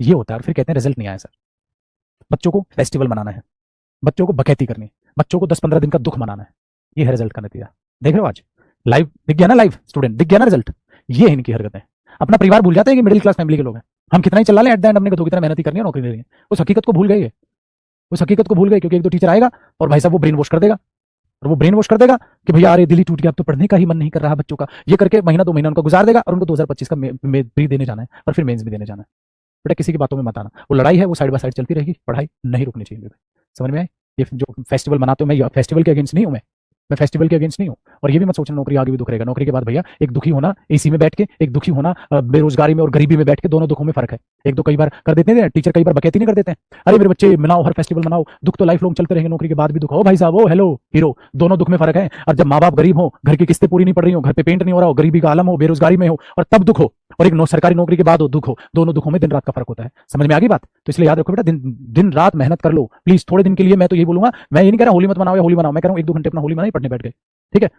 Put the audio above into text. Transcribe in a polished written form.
ये होता है। और फिर कहते हैं रिजल्ट नहीं आया सर। बच्चों को फेस्टिवल मनाना है, बच्चों को बकैती करनी है, बच्चों को 10-15 दिन का दुख मनाना है। ये है रिजल्ट का नतीजा। देख रहे हो आज लाइव दिख गया ना, लाइव स्टूडेंट दिख गया ना रिजल्ट। ये है इनकी हरकतें। अपना परिवार भूल जाते हैं कि मिडिल क्लास फैमिली के लोग हैं। हम कितना ही चला लें, एट द एंड अपने को कितना मेहनत करनी है, नौकरी लेनी है, उस हकीकत को भूल गए। उस हकीकत को भूल गए क्योंकि एक दो टीचर आएगा और भाई साहब वो ब्रेन वॉश कर देगा। और वो ब्रेन वॉश कर देगा कि भैया अरे दिल ही टूट गया, अब तो पढ़ने का ही मन नहीं कर रहा बच्चों का। ये करके महीना 2 महीना उनको गुजार देगा और उनको 2025 का प्री देने जाना है और फिर मेंस भी देने जाना है। बेटा किसी की बातों में मत आना। वो लड़ाई है वो साइड बाय साइड चलती रहेगी, पढ़ाई नहीं रुकनी चाहिए बेटा। समझ में आए? ये जो फेस्टिवल मनाते हो, मैं फेस्टिवल के अगेंस्ट नहीं हूं। मैं फेस्टिवल के अगेंस्ट नहीं हूं। और ये भी मत सोचना नौकरी आगे भी दुख रहेगा। नौकरी के बाद भैया एक दुखी होना एसी में बैठ के, एक दुखी होना बेरोजगारी में और गरीबी में बैठ के, दोनों दुखों में फर्क है। एक दो कई बार कर देते हैं टीचर, कई बार बकैती नहीं कर देते हैं, अरे मेरे बच्चे मनाओ, हर फेस्टिवल मनाओ, दुख तो लाइफ लॉन्ग चलते रहेंगे, नौकरी के बाद भी दुख हो भाई साहब। ओ हेलो हीरो, दोनों दुख में फर्क है। और जब माँ बाप गरीब हो, घर की किस्तें पूरी नहीं पड़ रही हो, घर पे पेंट नहीं हो रहा हो, गरीबी का आलम हो, बेरोजगारी में हो, और तब दुख हो, और एक सरकारी नौकरी के बाद हो दुख हो, दोनों दुखों में दिन रात का फर्क होता है। समझ में आ गई बात? तो इसलिए याद रखो बेटा, दिन रात मेहनत कर लो प्लीज। थोड़े दिन के लिए मैं तो यही बोलूंगा, मैं ये नहीं कह रहा होली मत मनाओ या होली मनाओ, मैं कह रहा हूँ 1-2 घंटे अपना होली मनाई, पढ़ने बैठ गए, ठीक है।